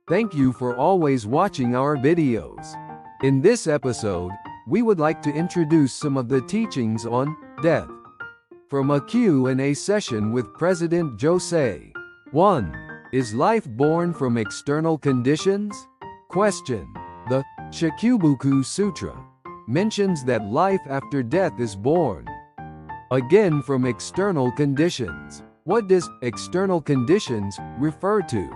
Thank you for always watching our videos. In this episode, we would like to introduce some of the teachings on death from a Q&A session with President Jose. 1. Is life born from external conditions? Question. The Shikubuku Sutra mentions that life after death is born again from external conditions. What does external conditions refer to?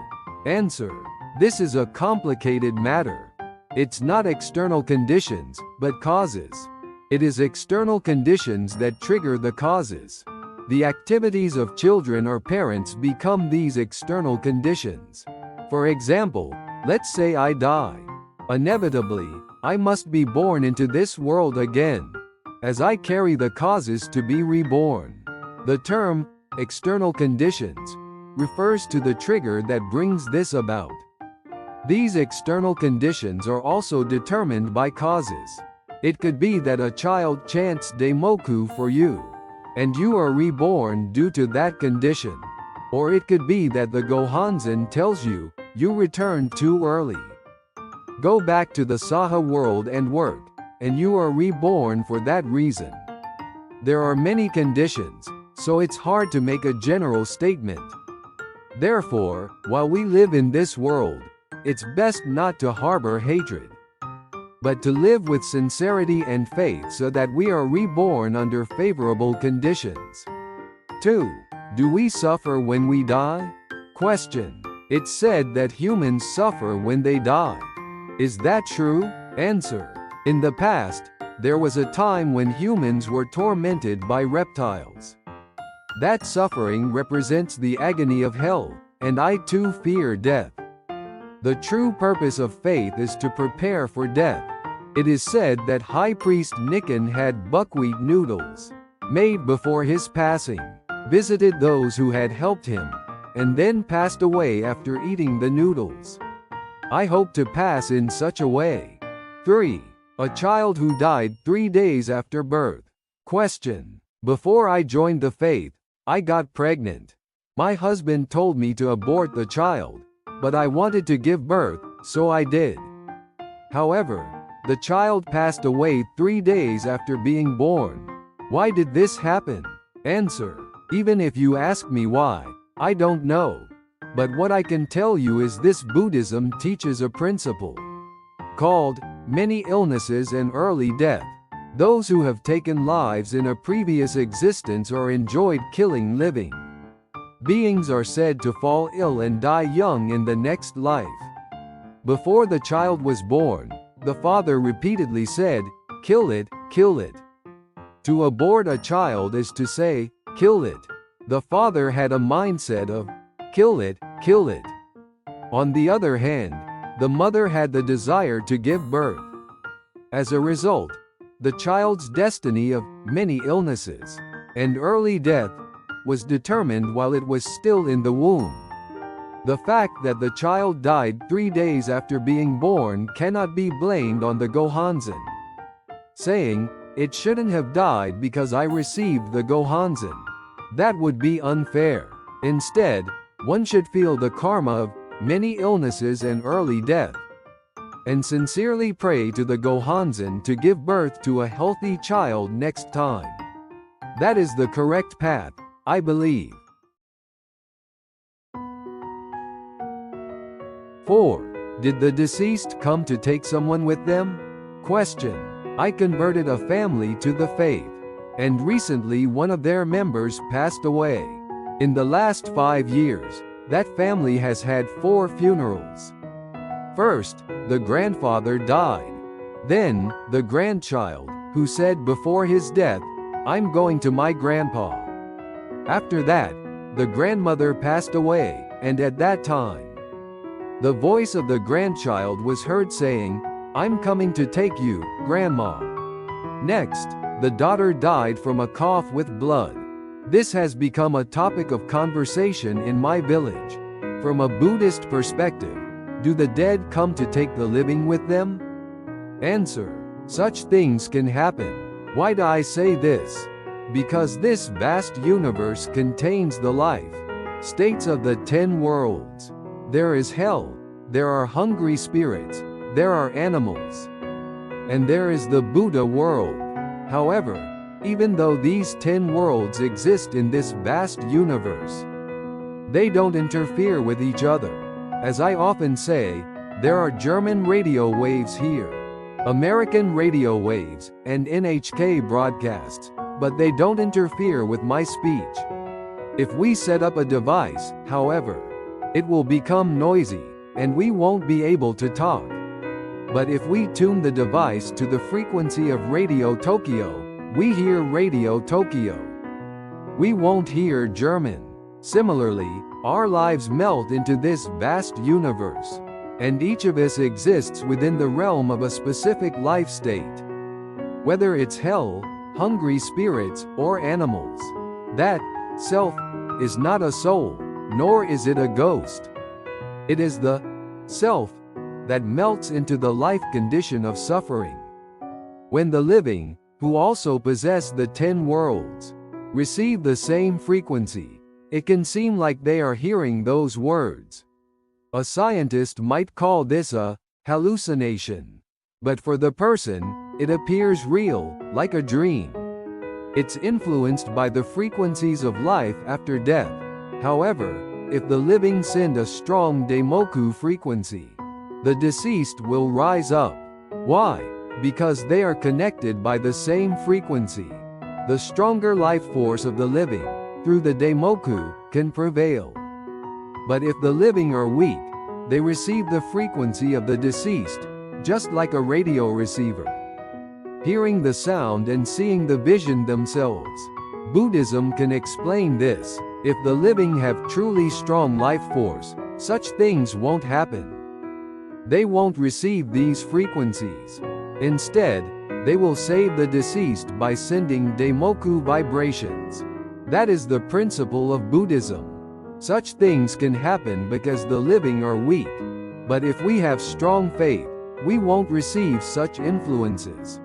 Answer. This is a complicated matter. It's not external conditions, but causes. It is external conditions that trigger the causes. The activities of children or parents become these external conditions. For example, let's say I die. Inevitably, I must be born into this world again, as I carry the causes to be reborn. The term, external conditions, refers to the trigger that brings this about. These external conditions are also determined by causes. It could be that a child chants Daimoku for you, and you are reborn due to that condition. Or it could be that the Gohanzen tells you, you returned too early. Go back to the Saha world and work, and you are reborn for that reason. There are many conditions, so it's hard to make a general statement. Therefore, while we live in this world, it's best not to harbor hatred, but to live with sincerity and faith so that we are reborn under favorable conditions. 2. Do we suffer when we die? Question. It's said that humans suffer when they die. Is that true? Answer. In the past, there was a time when humans were tormented by reptiles. That suffering represents the agony of hell, and I too fear death. The true purpose of faith is to prepare for death. It is said that High Priest Nikken had buckwheat noodles made before his passing, visited those who had helped him, and then passed away after eating the noodles. I hope to pass in such a way. 3. A child who died 3 days after birth. Question. Before I joined the faith, I got pregnant. My husband told me to abort the child, but I wanted to give birth, so I did. However, the child passed away 3 days after being born. Why did this happen? Answer. Even if you ask me why, I don't know. But what I can tell you is this: Buddhism teaches a principle called many illnesses and early death. Those who have taken lives in a previous existence or enjoyed killing living beings are said to fall ill and die young in the next life. Before the child was born, the father repeatedly said, "Kill it, kill it." To abort a child is to say, "Kill it." The father had a mindset of, "Kill it, kill it." On the other hand, the mother had the desire to give birth. As a result, the child's destiny of many illnesses and early death was determined while it was still in the womb. The fact that the child died 3 days after being born cannot be blamed on the Gohanzen, saying, "It shouldn't have died because I received the Gohanzen." That would be unfair. Instead, one should feel the karma of many illnesses and early death, and sincerely pray to the Gohanzen to give birth to a healthy child next time. That is the correct path, I believe. 4. Did the deceased come to take someone with them? Question. I converted a family to the faith, and recently one of their members passed away. In the last 5 years, that family has had 4 funerals. First, the grandfather died. Then, the grandchild, who said before his death, "I'm going to my grandpa." After that, the grandmother passed away, and at that time, the voice of the grandchild was heard saying, "I'm coming to take you, Grandma." Next, the daughter died from a cough with blood. This has become a topic of conversation in my village. From a Buddhist perspective, do the dead come to take the living with them? Answer. Such things can happen. Why do I say this? Because this vast universe contains the life states of the 10 worlds. There is hell, there are hungry spirits, there are animals, and there is the Buddha world. However, even though these 10 worlds exist in this vast universe, they don't interfere with each other. As I often say, there are German radio waves here, American radio waves, and NHK broadcasts, but they don't interfere with my speech. If we set up a device, however, it will become noisy, and we won't be able to talk. But if we tune the device to the frequency of Radio Tokyo, we hear Radio Tokyo. We won't hear German. Similarly, our lives melt into this vast universe, and each of us exists within the realm of a specific life state. Whether it's hell, hungry spirits, or animals. That self is not a soul, nor is it a ghost. It is the self that melts into the life condition of suffering. When the living, who also possess the 10 worlds, receive the same frequency, it can seem like they are hearing those words. A scientist might call this a hallucination. But for the person, it appears real, like a dream. It's influenced by the frequencies of life after death. However, if the living send a strong Daimoku frequency, the deceased will rise up. Why? Because they are connected by the same frequency. The stronger life force of the living, through the Daimoku, can prevail. But if the living are weak, they receive the frequency of the deceased, just like a radio receiver. Hearing the sound and seeing the vision themselves. Buddhism can explain this. If the living have truly strong life force, such things won't happen. They won't receive these frequencies. Instead, they will save the deceased by sending Daimoku vibrations. That is the principle of Buddhism. Such things can happen because the living are weak. But if we have strong faith, we won't receive such influences.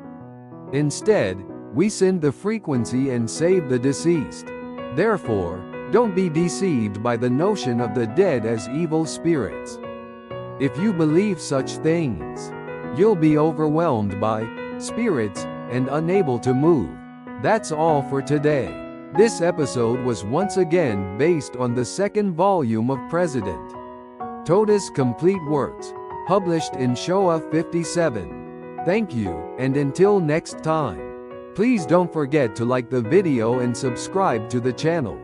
Instead, we send the frequency and save the deceased. Therefore, don't be deceived by the notion of the dead as evil spirits. If you believe such things, you'll be overwhelmed by spirits and unable to move. That's all for today. This episode was once again based on the second volume of President Toda's complete works, published in Showa 57. Thank you, and until next time. Please don't forget to like the video and subscribe to the channel.